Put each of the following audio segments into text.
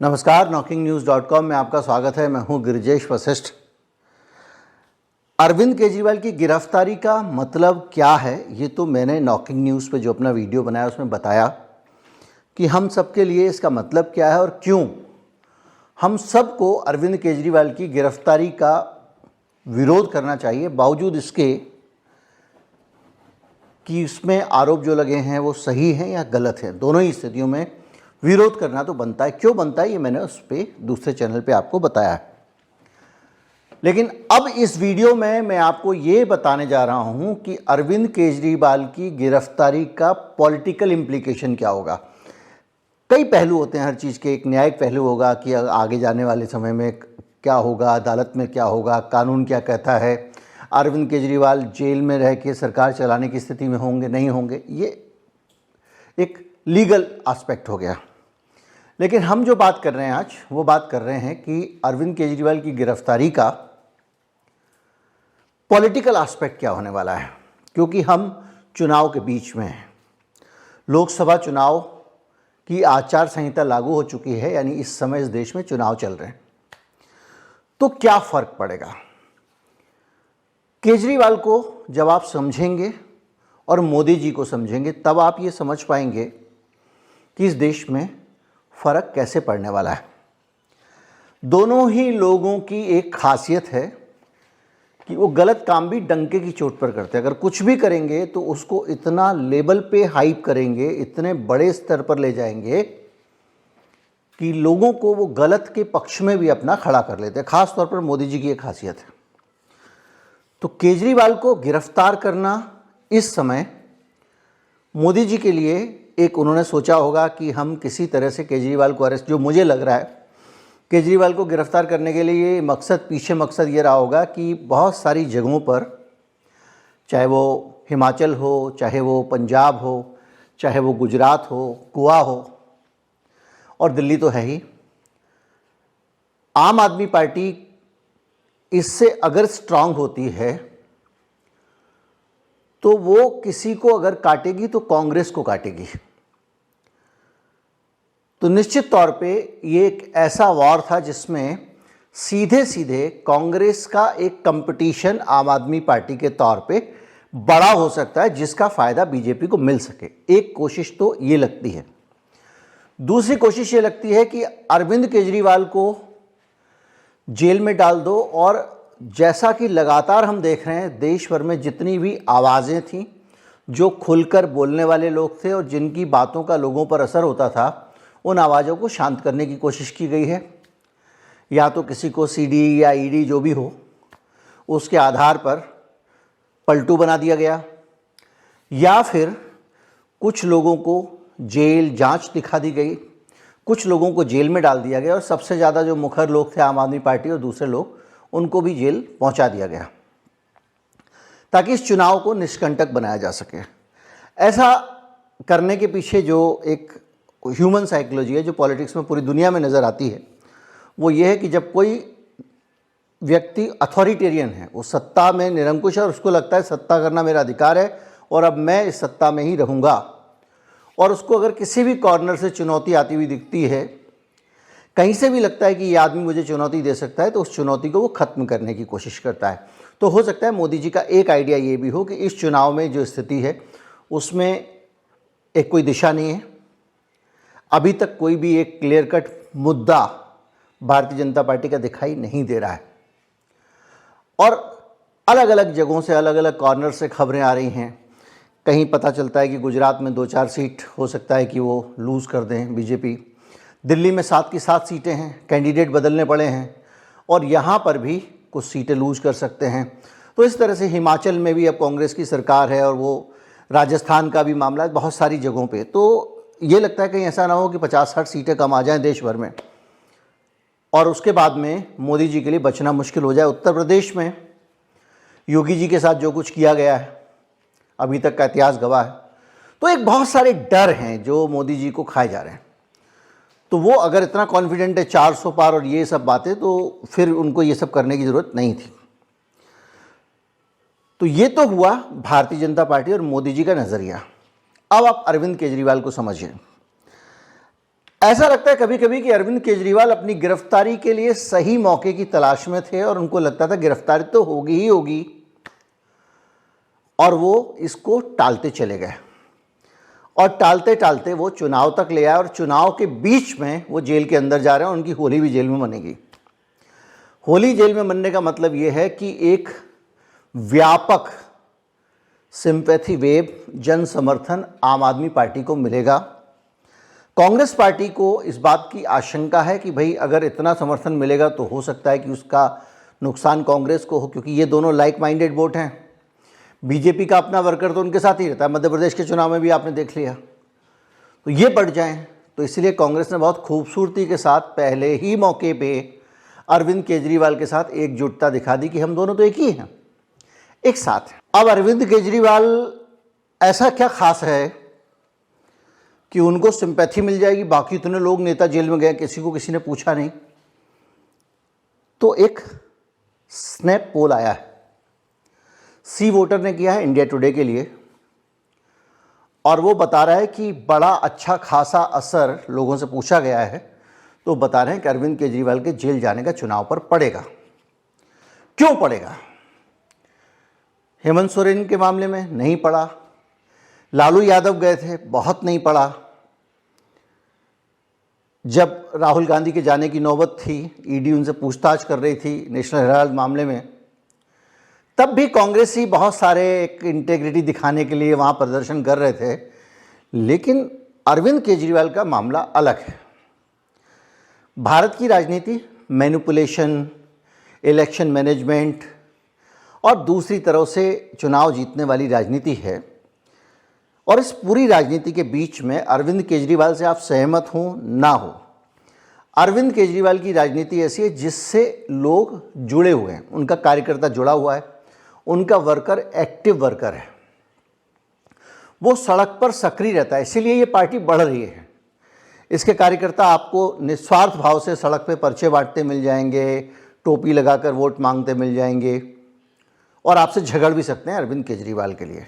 नमस्कार, knocking-news.com में आपका स्वागत है। मैं हूं गिरिजेश वशिष्ठ। अरविंद केजरीवाल की गिरफ्तारी का मतलब क्या है, ये तो मैंने नॉकिंग न्यूज़ पे जो अपना वीडियो बनाया उसमें बताया कि हम सब के लिए इसका मतलब क्या है और क्यों हम सबको अरविंद केजरीवाल की गिरफ्तारी का विरोध करना चाहिए, बावजूद इसके कि इसमें आरोप जो लगे हैं वो सही हैं या गलत हैं। दोनों ही स्थितियों में विरोध करना तो बनता है। क्यों बनता है ये मैंने उस पर दूसरे चैनल पे आपको बताया है। लेकिन अब इस वीडियो में मैं आपको ये बताने जा रहा हूं कि अरविंद केजरीवाल की गिरफ्तारी का पॉलिटिकल इम्प्लीकेशन क्या होगा। कई पहलू होते हैं हर चीज़ के। एक न्यायिक पहलू होगा कि आगे जाने वाले समय में क्या होगा, अदालत में क्या होगा, कानून क्या कहता है, अरविंद केजरीवाल जेल में रह के सरकार चलाने की स्थिति में होंगे नहीं होंगे, ये एक लीगल एस्पेक्ट हो गया। लेकिन हम जो बात कर रहे हैं आज, वो बात कर रहे हैं कि अरविंद केजरीवाल की गिरफ्तारी का पॉलिटिकल एस्पेक्ट क्या होने वाला है। क्योंकि हम चुनाव के बीच में हैं, लोकसभा चुनाव की आचार संहिता लागू हो चुकी है, यानी इस समय इस देश में चुनाव चल रहे हैं। तो क्या फ़र्क पड़ेगा केजरीवाल को जब आप समझेंगे और मोदी जी को समझेंगे, तब आप ये समझ पाएंगे कि इस देश में फ़र्क कैसे पड़ने वाला है। दोनों ही लोगों की एक खासियत है कि वो गलत काम भी डंके की चोट पर करते हैं। अगर कुछ भी करेंगे तो उसको इतना लेवल पे हाइप करेंगे, इतने बड़े स्तर पर ले जाएंगे कि लोगों को वो गलत के पक्ष में भी अपना खड़ा कर लेते हैं। ख़ास तौर पर मोदी जी की एक खासियत है। तो केजरीवाल को गिरफ्तार करना इस समय मोदी जी के लिए एक, उन्होंने सोचा होगा कि हम किसी तरह से केजरीवाल को अरेस्ट, जो मुझे लग रहा है केजरीवाल को गिरफ्तार करने के लिए पीछे मकसद ये रहा होगा कि बहुत सारी जगहों पर, चाहे वो हिमाचल हो, चाहे वो पंजाब हो, चाहे वो गुजरात हो, गोवा हो और दिल्ली तो है ही, आम आदमी पार्टी इससे अगर स्ट्रांग होती है तो वो किसी को अगर काटेगी तो कांग्रेस को काटेगी। तो निश्चित तौर पे ये एक ऐसा वॉर था जिसमें सीधे सीधे कांग्रेस का एक कंपटीशन आम आदमी पार्टी के तौर पे बड़ा हो सकता है, जिसका फ़ायदा बीजेपी को मिल सके। एक कोशिश तो ये लगती है। दूसरी कोशिश ये लगती है कि अरविंद केजरीवाल को जेल में डाल दो, और जैसा कि लगातार हम देख रहे हैं देश भर में जितनी भी आवाज़ें थीं, जो खुलकर बोलने वाले लोग थे और जिनकी बातों का लोगों पर असर होता था, उन आवाज़ों को शांत करने की कोशिश की गई है। या तो किसी को सीडी या ईडी जो भी हो उसके आधार पर पलटू बना दिया गया, या फिर कुछ लोगों को जेल जांच दिखा दी गई, कुछ लोगों को जेल में डाल दिया गया, और सबसे ज़्यादा जो मुखर लोग थे आम आदमी पार्टी और दूसरे लोग, उनको भी जेल पहुंचा दिया गया ताकि इस चुनाव को निष्कंटक बनाया जा सके। ऐसा करने के पीछे जो एक ह्यूमन साइकोलॉजी है, जो पॉलिटिक्स में पूरी दुनिया में नज़र आती है, वो ये है कि जब कोई व्यक्ति अथॉरिटेरियन है, वो सत्ता में निरंकुश है और उसको लगता है सत्ता करना मेरा अधिकार है और अब मैं इस सत्ता में ही रहूँगा, और उसको अगर किसी भी कॉर्नर से चुनौती आती हुई दिखती है, कहीं से भी लगता है कि ये आदमी मुझे चुनौती दे सकता है, तो उस चुनौती को वो ख़त्म करने की कोशिश करता है। तो हो सकता है मोदी जी का एक आइडिया ये भी हो कि इस चुनाव में जो स्थिति है उसमें एक कोई दिशा नहीं है, अभी तक कोई भी एक क्लियर कट मुद्दा भारतीय जनता पार्टी का दिखाई नहीं दे रहा है, और अलग अलग जगहों से, अलग अलग कॉर्नर से खबरें आ रही हैं। कहीं पता चलता है कि गुजरात में 2-4 सीट हो सकता है कि वो लूज़ कर दें बीजेपी, दिल्ली में 7 की 7 सीटें हैं, कैंडिडेट बदलने पड़े हैं, और यहाँ पर भी कुछ सीटें लूज़ कर सकते हैं। तो इस तरह से हिमाचल में भी अब कांग्रेस की सरकार है, और वो राजस्थान का भी मामला है, बहुत सारी जगहों पे। तो ये लगता है कहीं ऐसा ना हो कि 50-60 सीटें कम आ जाएं देश भर में, और उसके बाद में मोदी जी के लिए बचना मुश्किल हो जाए। उत्तर प्रदेश में योगी जी के साथ जो कुछ किया गया है अभी तक का इतिहास गवाह है। तो एक बहुत सारे डर हैं जो मोदी जी को खाए जा रहे हैं। तो वो अगर इतना कॉन्फिडेंट है 400 पार और ये सब बातें, तो फिर उनको ये सब करने की ज़रूरत नहीं थी। तो ये तो हुआ भारतीय जनता पार्टी और मोदी जी का नज़रिया। अब आप अरविंद केजरीवाल को समझिए। ऐसा लगता है कभी कभी कि अरविंद केजरीवाल अपनी गिरफ्तारी के लिए सही मौके की तलाश में थे और उनको लगता था गिरफ्तारी तो होगी ही होगी, और वो इसको टालते चले गए और टालते टालते वो चुनाव तक ले आए और चुनाव के बीच में वो जेल के अंदर जा रहे हैं। उनकी होली भी जेल में मनेगी। होली जेल में मनने का मतलब ये है कि एक व्यापक सिंपैथी वेव, जन समर्थन आम आदमी पार्टी को मिलेगा। कांग्रेस पार्टी को इस बात की आशंका है कि भाई अगर इतना समर्थन मिलेगा तो हो सकता है कि उसका नुकसान कांग्रेस को हो, क्योंकि ये दोनों लाइक माइंडेड वोट हैं। बीजेपी का अपना वर्कर तो उनके साथ ही रहता है, मध्य प्रदेश के चुनाव में भी आपने देख लिया। तो ये बढ़ जाएं, तो इसलिए कांग्रेस ने बहुत खूबसूरती के साथ पहले ही मौके पे अरविंद केजरीवाल के साथ एकजुटता दिखा दी कि हम दोनों तो एक ही हैं, एक साथ हैं। अब अरविंद केजरीवाल ऐसा क्या खास है कि उनको सिंपैथी मिल जाएगी, बाकी इतने लोग नेता जेल में गए, किसी को किसी ने पूछा नहीं। तो एक स्नैप पोल आया है, सी वोटर ने किया है इंडिया टुडे के लिए, और वो बता रहा है कि बड़ा अच्छा खासा असर, लोगों से पूछा गया है तो बता रहे हैं कि अरविंद केजरीवाल के जेल जाने का चुनाव पर पड़ेगा। क्यों पड़ेगा? हेमंत सोरेन के मामले में नहीं पड़ा, लालू यादव गए थे, बहुत नहीं पड़ा। जब राहुल गांधी के जाने की नौबत थी, ईडी उनसे पूछताछ कर रही थी नेशनल हेराल्ड मामले में, तब भी कांग्रेसी बहुत सारे एक इंटेग्रिटी दिखाने के लिए वहाँ प्रदर्शन कर रहे थे। लेकिन अरविंद केजरीवाल का मामला अलग है। भारत की राजनीति मैनिपुलेशन, इलेक्शन मैनेजमेंट और दूसरी तरह से चुनाव जीतने वाली राजनीति है, और इस पूरी राजनीति के बीच में अरविंद केजरीवाल से आप सहमत हों ना हो, अरविंद केजरीवाल की राजनीति ऐसी है जिससे लोग जुड़े हुए हैं, उनका कार्यकर्ता जुड़ा हुआ है, उनका वर्कर एक्टिव वर्कर है, वो सड़क पर सक्रिय रहता है, इसीलिए ये पार्टी बढ़ रही है। इसके कार्यकर्ता आपको निस्वार्थ भाव से सड़क पे पर्चे बांटते मिल जाएंगे, टोपी लगाकर वोट मांगते मिल जाएंगे, और आपसे झगड़ भी सकते हैं अरविंद केजरीवाल के लिए।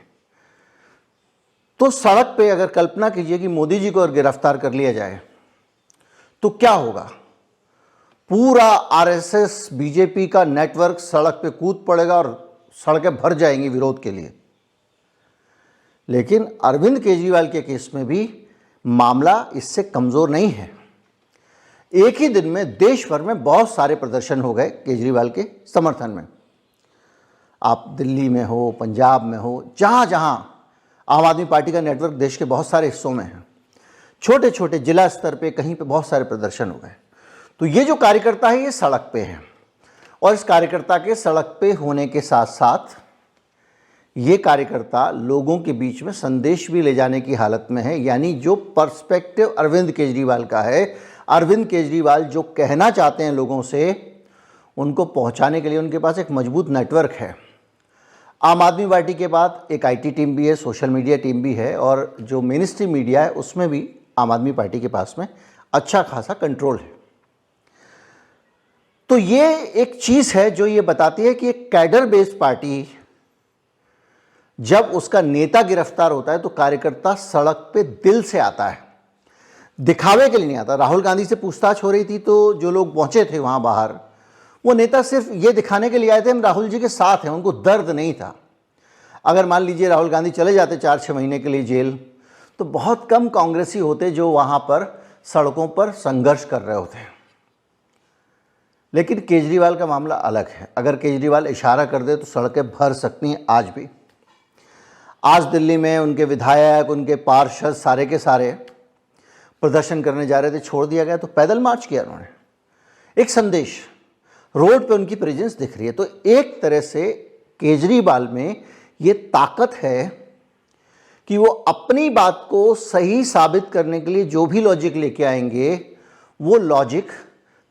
तो सड़क पे अगर कल्पना कीजिए कि मोदी जी को अगर गिरफ्तार कर लिया जाए तो क्या होगा? पूरा आरएसएस बीजेपी का नेटवर्क सड़क पे कूद पड़ेगा और सड़कें भर जाएंगी विरोध के लिए। लेकिन अरविंद केजरीवाल के केस में भी मामला इससे कमज़ोर नहीं है। एक ही दिन में देश भर में बहुत सारे प्रदर्शन हो गए केजरीवाल के समर्थन में। आप दिल्ली में हो, पंजाब में हो, जहाँ जहाँ आम आदमी पार्टी का नेटवर्क देश के बहुत सारे हिस्सों में है, छोटे छोटे जिला स्तर पे कहीं पे बहुत सारे प्रदर्शन हो गए। तो ये जो कार्यकर्ता है ये सड़क पे है, और इस कार्यकर्ता के सड़क पे होने के साथ साथ ये कार्यकर्ता लोगों के बीच में संदेश भी ले जाने की हालत में है। यानी जो पर्सपेक्टिव अरविंद केजरीवाल का है, अरविंद केजरीवाल जो कहना चाहते हैं लोगों से, उनको पहुंचाने के लिए उनके पास एक मजबूत नेटवर्क है। आम आदमी पार्टी के बाद एक आईटी टीम भी है, सोशल मीडिया टीम भी है, और जो मेन स्ट्रीम मीडिया है उसमें भी आम आदमी पार्टी के पास में अच्छा खासा कंट्रोल है। तो ये एक चीज़ है जो ये बताती है कि एक कैडर बेस्ड पार्टी, जब उसका नेता गिरफ्तार होता है तो कार्यकर्ता सड़क पे दिल से आता है, दिखावे के लिए नहीं आता। राहुल गांधी से पूछताछ हो रही थी तो जो लोग पहुंचे थे वहां बाहर, वो नेता सिर्फ ये दिखाने के लिए आए थे हम राहुल जी के साथ हैं, उनको दर्द नहीं था। अगर मान लीजिए राहुल गांधी चले जाते 4-6 महीने के लिए जेल, तो बहुत कम कांग्रेसी होते जो वहां पर सड़कों पर संघर्ष कर रहे होते। लेकिन केजरीवाल का मामला अलग है। अगर केजरीवाल इशारा कर दे तो सड़कें भर सकती हैं। आज भी, आज दिल्ली में उनके विधायक, उनके पार्षद सारे के सारे प्रदर्शन करने जा रहे थे, छोड़ दिया गया तो पैदल मार्च किया उन्होंने। एक संदेश, रोड पे उनकी प्रेजेंस दिख रही है। तो एक तरह से केजरीवाल में ये ताकत है कि वो अपनी बात को सही साबित करने के लिए जो भी लॉजिक लेके आएंगे, वो लॉजिक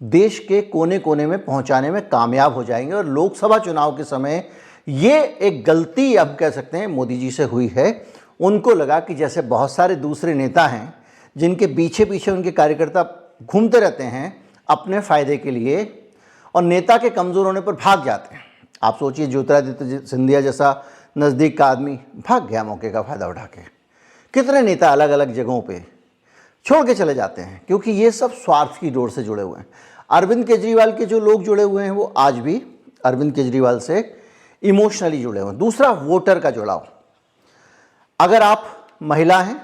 देश के कोने कोने में पहुंचाने में कामयाब हो जाएंगे। और लोकसभा चुनाव के समय ये एक गलती अब कह सकते हैं मोदी जी से हुई है। उनको लगा कि जैसे बहुत सारे दूसरे नेता हैं जिनके पीछे पीछे उनके कार्यकर्ता घूमते रहते हैं अपने फ़ायदे के लिए, और नेता के कमज़ोर होने पर भाग जाते हैं। आप सोचिए, ज्योतिरादित्य सिंधिया जैसा नज़दीक का आदमी भाग गया मौके का फ़ायदा उठा के। कितने नेता अलग अलग जगहों पे छोड़ के चले जाते हैं, क्योंकि ये सब स्वार्थ की डोर से जुड़े हुए हैं। अरविंद केजरीवाल के जो लोग जुड़े हुए हैं वो आज भी अरविंद केजरीवाल से इमोशनली जुड़े हुए हैं। दूसरा, वोटर का जुड़ाव। अगर आप महिला हैं,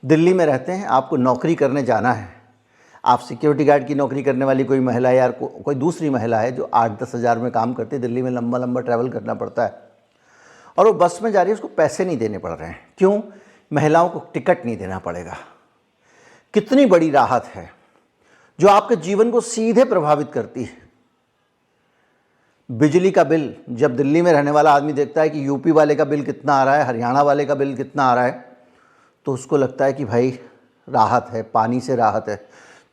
दिल्ली में रहते हैं, आपको नौकरी करने जाना है, आप सिक्योरिटी गार्ड की नौकरी करने वाली कोई महिला या कोई दूसरी महिला है जो 8-10 हज़ार में काम करती है, दिल्ली में लंबा लंबा ट्रैवल करना पड़ता है और वो बस में जा रही है, उसको पैसे नहीं देने पड़ रहे हैं। क्यों? महिलाओं को टिकट नहीं देना पड़ेगा। कितनी बड़ी राहत है जो आपके जीवन को सीधे प्रभावित करती है। बिजली का बिल जब दिल्ली में रहने वाला आदमी देखता है कि यूपी वाले का बिल कितना आ रहा है, हरियाणा वाले का बिल कितना आ रहा है, तो उसको लगता है कि भाई राहत है, पानी से राहत है।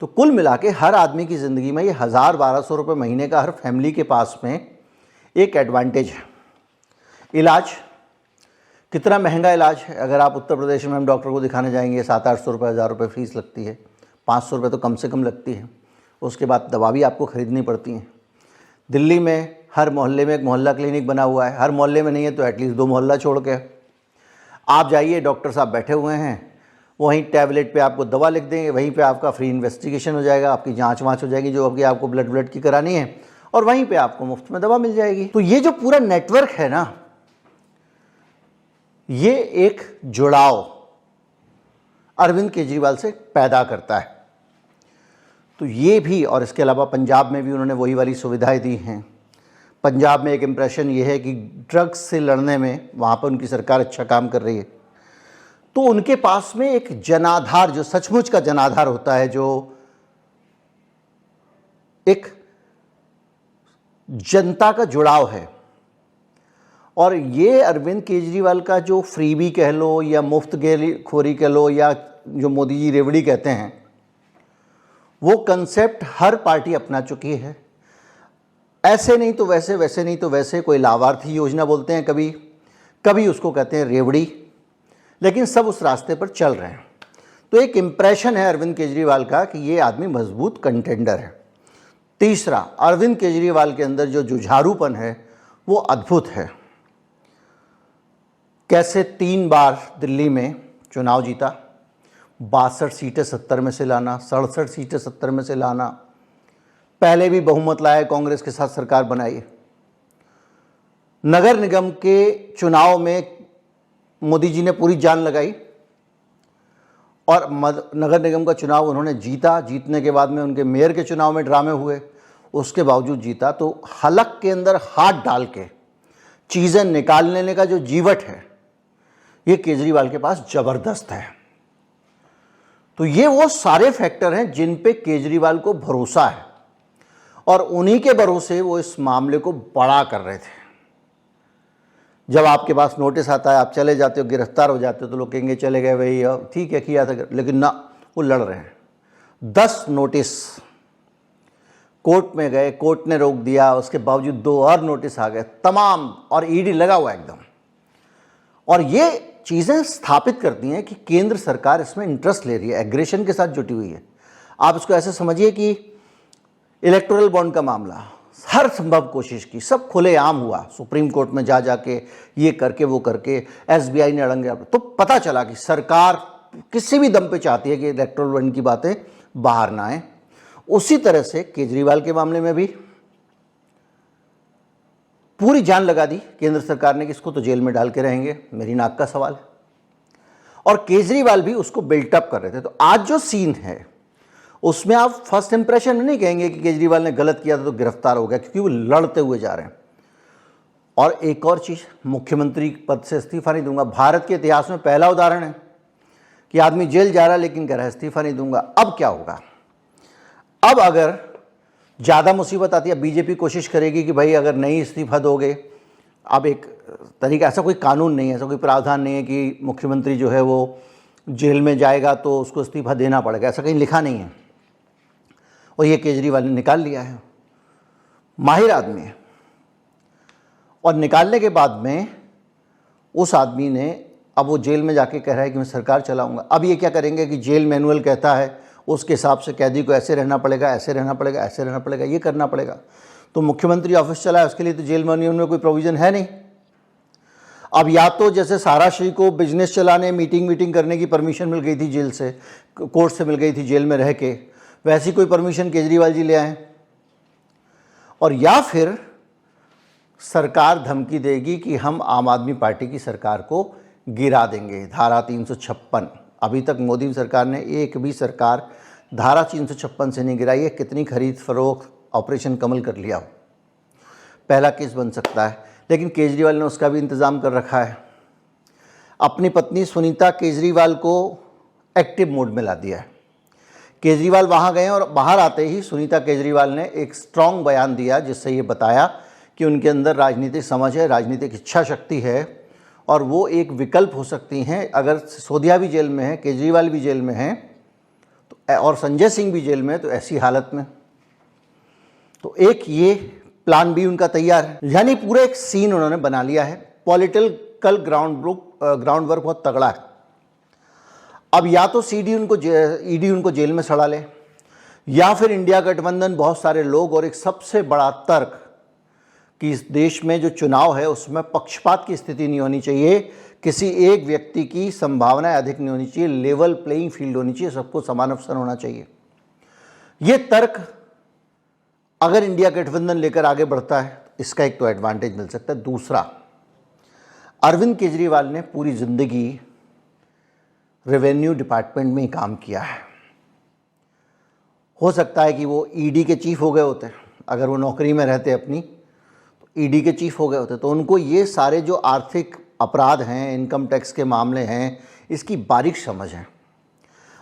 तो कुल मिला के हर आदमी की ज़िंदगी में ये 1000-1200 रुपये महीने का हर फैमिली के पास में एक एडवांटेज है। इलाज, कितना महंगा इलाज है। अगर आप उत्तर प्रदेश में हम डॉक्टर को दिखाने जाएंगे 700-800 रुपये, 1000 रुपये फीस लगती है, 500 रुपये तो कम से कम लगती है। उसके बाद दवा भी आपको ख़रीदनी पड़ती है। दिल्ली में हर मोहल्ले में एक मोहल्ला क्लिनिक बना हुआ है, हर मोहल्ले में नहीं है तो एटलीस्ट 2 मोहल्ला छोड़ के आप जाइए, डॉक्टर साहब बैठे हुए हैं, वहीं टैबलेट पे आपको दवा लिख देंगे, वहीं पे आपका फ्री इन्वेस्टिगेशन हो जाएगा, आपकी जांच वाँच हो जाएगी जो अभी आपको ब्लड की करानी है, और वहीं पे आपको मुफ्त में दवा मिल जाएगी। तो ये जो पूरा नेटवर्क है ना, ये एक जुड़ाव अरविंद केजरीवाल से पैदा करता है। तो ये भी, और इसके अलावा पंजाब में भी उन्होंने वही वाली सुविधाएं दी हैं। पंजाब में एक इम्प्रेशन ये है कि ड्रग्स से लड़ने में वहाँ पर उनकी सरकार अच्छा काम कर रही है। तो उनके पास में एक जनाधार, जो सचमुच का जनाधार होता है, जो एक जनता का जुड़ाव है। और ये अरविंद केजरीवाल का जो फ्रीबी कह लो या मुफ्त खोरी कह लो या जो मोदी जी रेवड़ी कहते हैं, वो कंसेप्ट हर पार्टी अपना चुकी है। ऐसे नहीं तो वैसे, वैसे नहीं तो वैसे, कोई लाभार्थी योजना बोलते हैं कभी, कभी उसको कहते हैं रेवड़ी, लेकिन सब उस रास्ते पर चल रहे हैं। तो एक इम्प्रेशन है अरविंद केजरीवाल का कि ये आदमी मजबूत कंटेंडर है। तीसरा, अरविंद केजरीवाल के अंदर जो जुझारूपन है वो अद्भुत है। कैसे 3 बार दिल्ली में चुनाव जीता, 62 सीटें 70 में से लाना, 67 सीटें 70 में से लाना, पहले भी बहुमत लाया, कांग्रेस के साथ सरकार बनाई। नगर निगम के चुनाव में मोदी जी ने पूरी जान लगाई और नगर निगम का चुनाव उन्होंने जीता। जीतने के बाद में उनके मेयर के चुनाव में ड्रामे हुए, उसके बावजूद जीता। तो हलक के अंदर हाथ डाल के चीज़ें निकाल लेने का जो जीवट है, ये केजरीवाल के पास ज़बरदस्त है। तो ये वो सारे फैक्टर हैं जिन पे केजरीवाल को भरोसा है और उन्हीं के भरोसे वो इस मामले को बड़ा कर रहे थे। जब आपके पास नोटिस आता है, आप चले जाते हो, गिरफ्तार हो जाते हो, तो लोग कहेंगे चले गए भाई, ठीक है किया था, लेकिन ना, वो लड़ रहे हैं। 10 नोटिस कोर्ट में गए, कोर्ट ने रोक दिया, उसके बावजूद 2 और नोटिस आ गए तमाम, और ईडी लगा हुआ एकदम। और ये चीज़ें स्थापित करती हैं कि केंद्र सरकार इसमें इंटरेस्ट ले रही है, एग्रेशन के साथ जुटी हुई है। आप इसको ऐसे समझिए कि इलेक्टोरल बॉन्ड का मामला, हर संभव कोशिश की, सब खुलेआम हुआ, सुप्रीम कोर्ट में जा जाके ये करके वो करके, एसबीआई ने अड़ंगे, तो पता चला कि सरकार किसी भी दम पे चाहती है कि इलेक्टोरल बॉन्ड की बातें बाहर ना आए। उसी तरह से केजरीवाल के मामले में भी पूरी जान लगा दी केंद्र सरकार ने कि इसको तो जेल में डाल के रहेंगे, मेरी नाक का सवाल है। और केजरीवाल भी उसको बिल्टअप कर रहे थे। तो आज जो सीन है उसमें आप फर्स्ट इंप्रेशन में नहीं कहेंगे कि केजरीवाल ने गलत किया था तो गिरफ्तार हो गया, क्योंकि वो लड़ते हुए जा रहे हैं। और एक और चीज़, मुख्यमंत्री पद से इस्तीफा नहीं दूंगा, भारत के इतिहास में पहला उदाहरण है कि आदमी जेल जा रहा है लेकिन कह रहा है इस्तीफा नहीं दूंगा। अब क्या होगा? अब अगर ज़्यादा मुसीबत आती है, बीजेपी कोशिश करेगी कि भाई अगर नहीं इस्तीफा दोगे, अब एक तरीका, ऐसा कोई कानून नहीं है, ऐसा कोई प्रावधान नहीं है कि मुख्यमंत्री जो है वो जेल में जाएगा तो उसको इस्तीफा देना पड़ेगा, ऐसा कहीं लिखा नहीं है। और ये केजरीवाल ने निकाल लिया है, माहिर आदमी है। और निकालने के बाद में उस आदमी ने, अब वो जेल में जाके कह रहा है कि मैं सरकार चलाऊंगा। अब ये क्या करेंगे कि जेल मैनुअल कहता है उसके हिसाब से कैदी को ऐसे रहना पड़ेगा, ऐसे रहना पड़ेगा, ऐसे रहना पड़ेगा, ये करना पड़ेगा। तो मुख्यमंत्री ऑफिस चला है, उसके लिए तो जेल मैनुअल में कोई प्रोविज़न है नहीं। अब या तो जैसे साराश्री को बिजनेस चलाने मीटिंग करने की परमिशन मिल गई थी जेल से, कोर्ट से मिल गई थी जेल में रह के, वैसी कोई परमिशन केजरीवाल जी ले आए, और या फिर सरकार धमकी देगी कि हम आम आदमी पार्टी की सरकार को गिरा देंगे। धारा 356, अभी तक मोदी सरकार ने एक भी सरकार धारा 356 से नहीं गिराई है, कितनी खरीद फरोख्त ऑपरेशन कमल कर लिया हो, पहला केस बन सकता है। लेकिन केजरीवाल ने उसका भी इंतज़ाम कर रखा है। अपनी पत्नी सुनीता केजरीवाल को एक्टिव मोड में ला दिया है। केजरीवाल वहाँ गए और बाहर आते ही सुनीता केजरीवाल ने एक स्ट्रॉन्ग बयान दिया जिससे ये बताया कि उनके अंदर राजनीतिक समझ है, राजनीतिक इच्छा शक्ति है, और वो एक विकल्प हो सकती हैं। अगर सिसोदिया भी जेल में है, केजरीवाल भी जेल में हैं, तो और संजय सिंह भी जेल में है, तो ऐसी हालत में तो एक ये प्लान भी उनका तैयार है। यानी पूरा एक सीन उन्होंने बना लिया है। पॉलिटिकल ग्राउंड वर्क बहुत तगड़ा है। अब या तो ईडी उनको जेल में सड़ा ले, या फिर इंडिया गठबंधन बहुत सारे लोग, और एक सबसे बड़ा तर्क कि इस देश में जो चुनाव है उसमें पक्षपात की स्थिति नहीं होनी चाहिए, किसी एक व्यक्ति की संभावनाएं अधिक नहीं होनी चाहिए, लेवल प्लेइंग फील्ड होनी चाहिए, सबको समान अवसर होना चाहिए। ये तर्क अगर इंडिया गठबंधन लेकर आगे बढ़ता है तो इसका एक तो एडवांटेज मिल सकता है। दूसरा, अरविंद केजरीवाल ने पूरी जिंदगी रेवेन्यू डिपार्टमेंट में ही काम किया है। हो सकता है कि वो ईडी के चीफ हो गए होते, अगर वो नौकरी में रहते अपनी, तो ईडी के चीफ हो गए होते, तो उनको ये सारे जो आर्थिक अपराध हैं, इनकम टैक्स के मामले हैं, इसकी बारीक समझ है।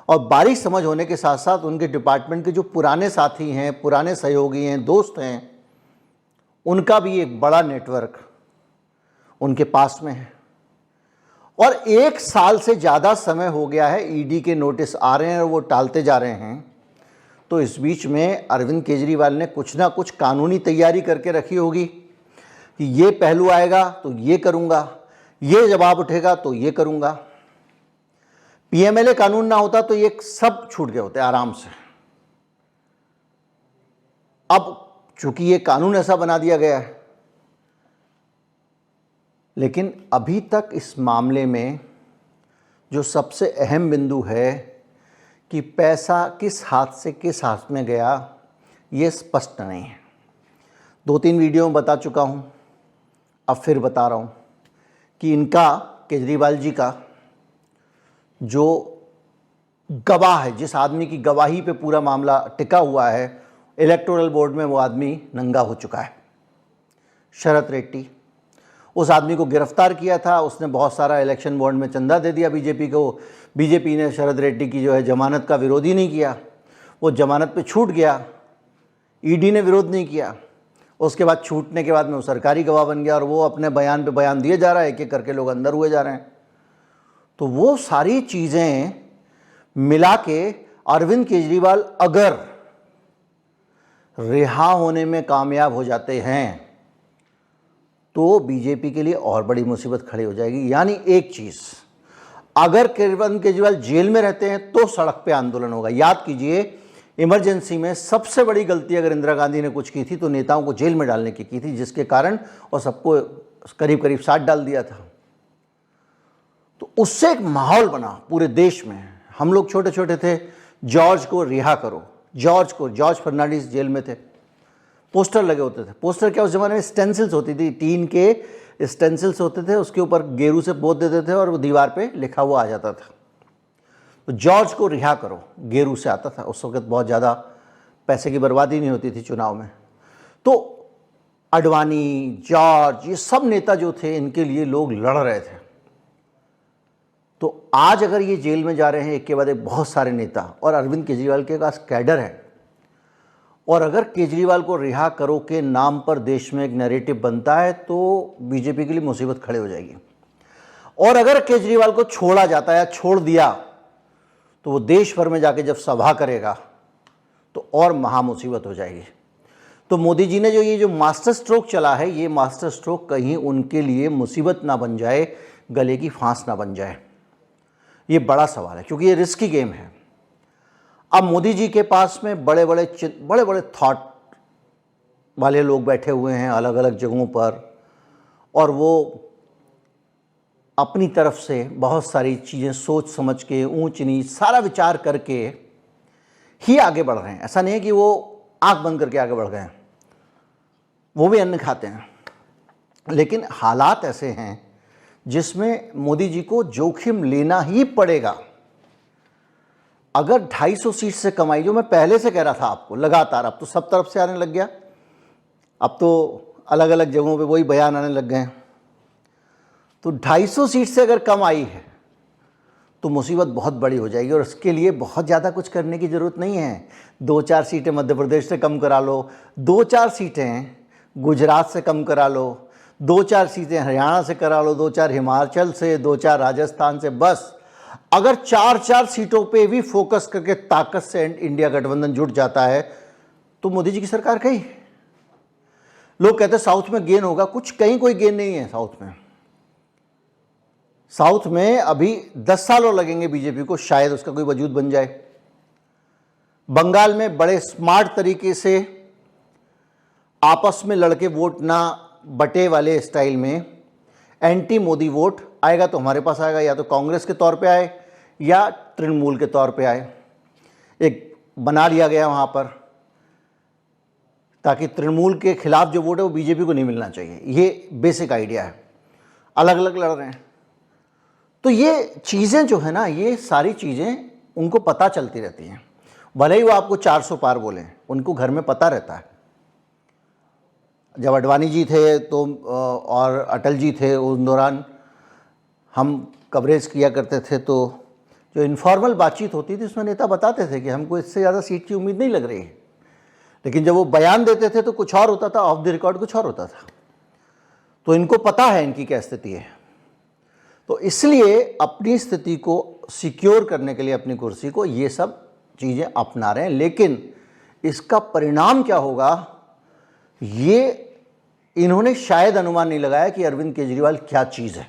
और बारीक समझ होने के साथ साथ उनके डिपार्टमेंट के जो पुराने साथी हैं, पुराने सहयोगी हैं, दोस्त हैं, उनका भी एक बड़ा नेटवर्क उनके पास में है। और 1 साल से ज़्यादा समय हो गया है, ईडी के नोटिस आ रहे हैं और वो टालते जा रहे हैं। तो इस बीच में अरविंद केजरीवाल ने कुछ ना कुछ कानूनी तैयारी करके रखी होगी कि ये पहलू आएगा तो ये करूँगा, ये जवाब उठेगा तो ये करूँगा। पीएमएलए कानून ना होता तो ये सब छूट गए होते आराम से। अब चूंकि ये कानून ऐसा बना दिया गया है, लेकिन अभी तक इस मामले में जो सबसे अहम बिंदु है कि पैसा किस हाथ से किस हाथ में गया, ये स्पष्ट नहीं है। 2-3 वीडियो में बता चुका हूँ, अब फिर बता रहा हूँ कि इनका, केजरीवाल जी का जो गवाह है, जिस आदमी की गवाही पे पूरा मामला टिका हुआ है, इलेक्टोरल बोर्ड में वो आदमी नंगा हो चुका है, शरद रेड्डी। उस आदमी को गिरफ्तार किया था, उसने बहुत सारा इलेक्शन बॉन्ड में चंदा दे दिया बीजेपी को। बीजेपी ने शरद रेड्डी की जो है जमानत का विरोध ही नहीं किया, वो जमानत पे छूट गया, ईडी ने विरोध नहीं किया। उसके बाद छूटने के बाद में वो सरकारी गवाह बन गया और वो अपने बयान पे बयान दिए जा रहा है, एक एक करके लोग अंदर हुए जा रहे हैं। तो वो सारी चीज़ें मिला के अरविंद केजरीवाल अगर रिहा होने में कामयाब हो जाते हैं तो बीजेपी के लिए और बड़ी मुसीबत खड़ी हो जाएगी। यानी एक चीज़, अगर अरविंद केजरीवाल जेल में रहते हैं तो सड़क पे आंदोलन होगा। याद कीजिए, इमरजेंसी में सबसे बड़ी गलती अगर इंदिरा गांधी ने कुछ की थी तो नेताओं को जेल में डालने की थी, जिसके कारण और सबको करीब करीब 60 डाल दिया था। तो उससे एक माहौल बना पूरे देश में। हम लोग छोटे छोटे थे, जॉर्ज को रिहा करो, जॉर्ज फर्नांडिस जेल में थे, पोस्टर लगे होते थे। पोस्टर क्या, उस जमाने में स्टेंसिल्स होती थी, टीन के स्टेंसिल्स होते थे, उसके ऊपर गेरू से पोत देते थे और वो दीवार पे लिखा हुआ आ जाता था। तो जॉर्ज को रिहा करो, गेरू से आता था। उस वक्त बहुत ज़्यादा पैसे की बर्बादी नहीं होती थी चुनाव में। तो अडवाणी, जॉर्ज, ये सब नेता जो थे, इनके लिए लोग लड़ रहे थे। तो आज अगर ये जेल में जा रहे हैं एक के बाद एक बहुत सारे नेता, और अरविंद केजरीवाल के पास कैडर है, और अगर केजरीवाल को रिहा करो के नाम पर देश में एक नैरेटिव बनता है तो बीजेपी के लिए मुसीबत खड़ी हो जाएगी। और अगर केजरीवाल को छोड़ा जाता है या छोड़ दिया तो वो देश भर में जाके जब सभा करेगा तो और महा मुसीबत हो जाएगी। तो मोदी जी ने ये मास्टर स्ट्रोक चला है, ये मास्टर स्ट्रोक कहीं उनके लिए मुसीबत ना बन जाए, गले की फांस ना बन जाए। ये बड़ा सवाल है, क्योंकि ये रिस्की गेम है। अब मोदी जी के पास में बड़े बड़े थॉट वाले लोग बैठे हुए हैं अलग अलग जगहों पर, और वो अपनी तरफ से बहुत सारी चीज़ें सोच समझ के, ऊंच नीच सारा विचार करके ही आगे बढ़ रहे हैं। ऐसा नहीं है कि वो आंख बंद करके आगे बढ़ गए हैं, वो भी अन्न खाते हैं, लेकिन हालात ऐसे हैं जिसमें मोदी जी को जोखिम लेना ही पड़ेगा। अगर 250 सीट से कमाई, जो मैं पहले से कह रहा था आपको लगातार, अब तो सब तरफ से आने लग गया, अब तो अलग अलग जगहों पे वही बयान आने लग गए हैं, तो 250 सीट से अगर कम आई है तो मुसीबत बहुत बड़ी हो जाएगी। और इसके लिए बहुत ज़्यादा कुछ करने की ज़रूरत नहीं है। 2-4 सीटें मध्य प्रदेश से कम करा लो, 2-4 सीटें गुजरात से कम करा लो, 2-4 सीटें हरियाणा से करा लो, 2-4 हिमाचल से, 2-4 राजस्थान से। बस अगर 4-4 सीटों पे भी फोकस करके ताकत से इंडिया गठबंधन जुट जाता है तो मोदी जी की सरकार कहीं। लोग कहते हैं साउथ में गेन होगा, कुछ कहीं कोई गेन नहीं है साउथ में। साउथ में अभी 10 साल और लगेंगे बीजेपी को, शायद उसका कोई वजूद बन जाए। बंगाल में बड़े स्मार्ट तरीके से आपस में लड़के वोट ना बटे वाले स्टाइल में एंटी मोदी वोट आएगा तो हमारे पास आएगा, या तो कांग्रेस के तौर पे आए या तृणमूल के तौर पे आए। एक बना लिया गया वहाँ पर, ताकि तृणमूल के खिलाफ जो वोट है वो बीजेपी को नहीं मिलना चाहिए। ये बेसिक आइडिया है। अलग अलग लड़ रहे हैं तो ये चीज़ें जो है ना, ये सारी चीज़ें उनको पता चलती रहती हैं। भले ही वो आपको 400 पार बोलें, उनको घर में पता रहता है। जब अडवाणी जी थे तो और अटल जी थे, उस दौरान हम कवरेज किया करते थे, तो जो इनफॉर्मल बातचीत होती थी उसमें नेता बताते थे कि हमको इससे ज़्यादा सीट की उम्मीद नहीं लग रही है। लेकिन जब वो बयान देते थे तो कुछ और होता था, ऑफ द रिकॉर्ड कुछ और होता था। तो इनको पता है इनकी क्या स्थिति है। तो इसलिए अपनी स्थिति को सिक्योर करने के लिए, अपनी कुर्सी को, ये सब चीज़ें अपना रहे हैं। लेकिन इसका परिणाम क्या होगा, ये इन्होंने शायद अनुमान नहीं लगाया कि अरविंद केजरीवाल क्या चीज़ है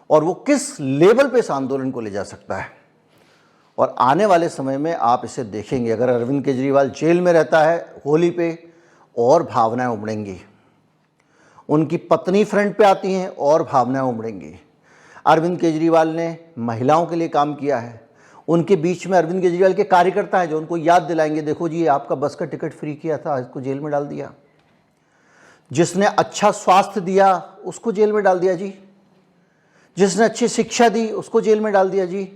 और वो किस लेवल पे इस आंदोलन को ले जा सकता है। और आने वाले समय में आप इसे देखेंगे, अगर अरविंद केजरीवाल जेल में रहता है होली पे, और भावनाएं उमड़ेंगी। उनकी पत्नी फ्रंट पे आती हैं और भावनाएं उमड़ेंगी। अरविंद केजरीवाल ने महिलाओं के लिए काम किया है, उनके बीच में अरविंद केजरीवाल के कार्यकर्ता हैं जो उनको याद दिलाएंगे, देखो जी आपका बस का टिकट फ्री किया था, इसको जेल में डाल दिया। जिसने अच्छा स्वास्थ्य दिया उसको जेल में डाल दिया जी। जिसने अच्छी शिक्षा दी उसको जेल में डाल दिया जी।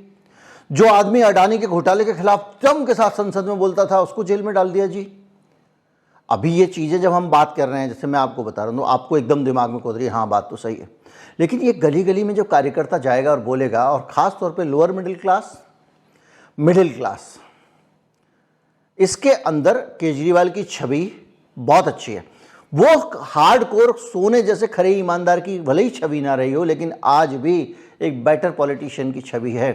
जो आदमी अडानी के घोटाले के खिलाफ दम के साथ संसद में बोलता था उसको जेल में डाल दिया जी। अभी ये चीज़ें जब हम बात कर रहे हैं, जैसे मैं आपको बता रहा हूँ, तो आपको एकदम दिमाग में कूद रही है, हाँ बात तो सही है। लेकिन ये गली गली में जो कार्यकर्ता जाएगा और बोलेगा, और ख़ास तौर पे लोअर मिडिल क्लास, इसके अंदर केजरीवाल की छवि बहुत अच्छी है। वो हार्डकोर सोने जैसे खरे ईमानदार की भले ही छवि ना रही हो, लेकिन आज भी एक बेटर पॉलिटिशियन की छवि है।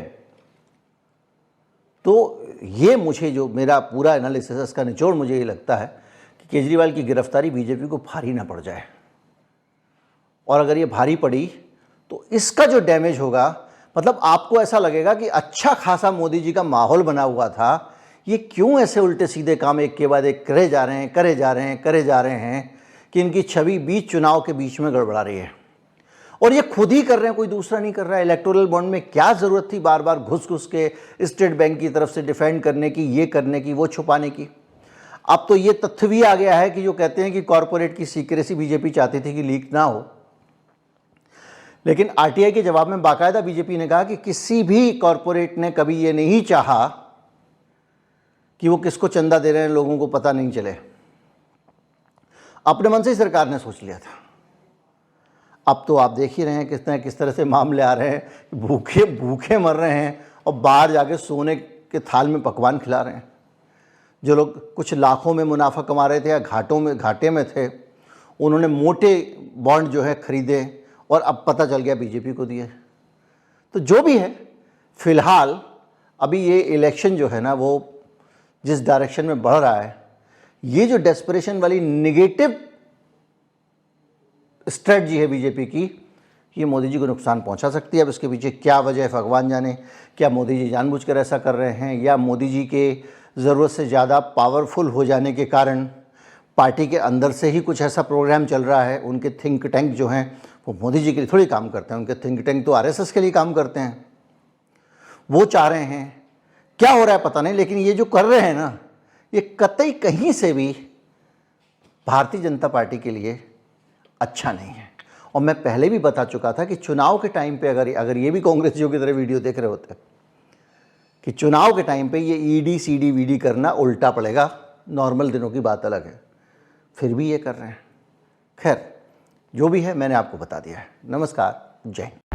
तो ये मुझे, जो मेरा पूरा एनालिसिस का निचोड़, मुझे ये लगता है कि केजरीवाल की गिरफ्तारी बीजेपी को भारी ना पड़ जाए। और अगर ये भारी पड़ी तो इसका जो डैमेज होगा, मतलब आपको ऐसा लगेगा कि अच्छा खासा मोदी जी का माहौल बना हुआ था, ये क्यों ऐसे उल्टे सीधे काम एक के बाद एक करे जा रहे हैं कि इनकी छवि बीच चुनाव के बीच में गड़बड़ा रही है। और ये खुद ही कर रहे हैं, कोई दूसरा नहीं कर रहा है। इलेक्टोरल बॉन्ड में क्या ज़रूरत थी बार बार घुस के स्टेट बैंक की तरफ से डिफेंड करने की, ये करने की, वो छुपाने की। अब तो ये तथ्य भी आ गया है कि जो कहते हैं कि कॉरपोरेट की सीक्रेसी बीजेपी चाहती थी कि लीक ना हो, लेकिन आरटीआई के जवाब में बाकायदा बीजेपी ने कहा कि किसी भी कॉरपोरेट ने कभी ये नहीं चाहा कि वो किसको चंदा दे रहे हैं लोगों को पता नहीं चले। अपने मन से ही सरकार ने सोच लिया था। अब तो आप देख ही रहे हैं किस तरह से मामले आ रहे हैं, भूखे मर रहे हैं और बाहर जाके सोने के थाल में पकवान खिला रहे हैं। जो लोग कुछ लाखों में मुनाफा कमा रहे थे या घाटे में थे, उन्होंने मोटे बॉन्ड जो है खरीदे और अब पता चल गया बीजेपी को दिए। तो जो भी है, फिलहाल अभी ये इलेक्शन जो है ना, वो जिस डायरेक्शन में बढ़ रहा है, ये जो डेस्परेशन वाली नेगेटिव स्ट्रेटजी है बीजेपी की, ये मोदी जी को नुकसान पहुंचा सकती है। अब इसके पीछे क्या वजह है भगवान जाने। क्या मोदी जी जानबूझकर ऐसा कर रहे हैं, या मोदी जी के ज़रूरत से ज़्यादा पावरफुल हो जाने के कारण पार्टी के अंदर से ही कुछ ऐसा प्रोग्राम चल रहा है, उनके थिंक टैंक जो हैं वो मोदी जी के लिए थोड़ी काम करते हैं, उनके थिंक टैंक तो आरएसएस के लिए काम करते हैं। वो चाह रहे हैं, क्या हो रहा है पता नहीं, लेकिन ये जो कर रहे हैं ना, ये कतई कहीं से भी भारतीय जनता पार्टी के लिए अच्छा नहीं है। और मैं पहले भी बता चुका था कि चुनाव के टाइम पे अगर ये भी कांग्रेसियों की तरह वीडियो देख रहे होते कि चुनाव के टाइम पे ये ईडी सीडी वीडी करना उल्टा पड़ेगा, नॉर्मल दिनों की बात अलग है, फिर भी ये कर रहे हैं। खैर जो भी है मैंने आपको बता दिया है। नमस्कार, जय हिंद।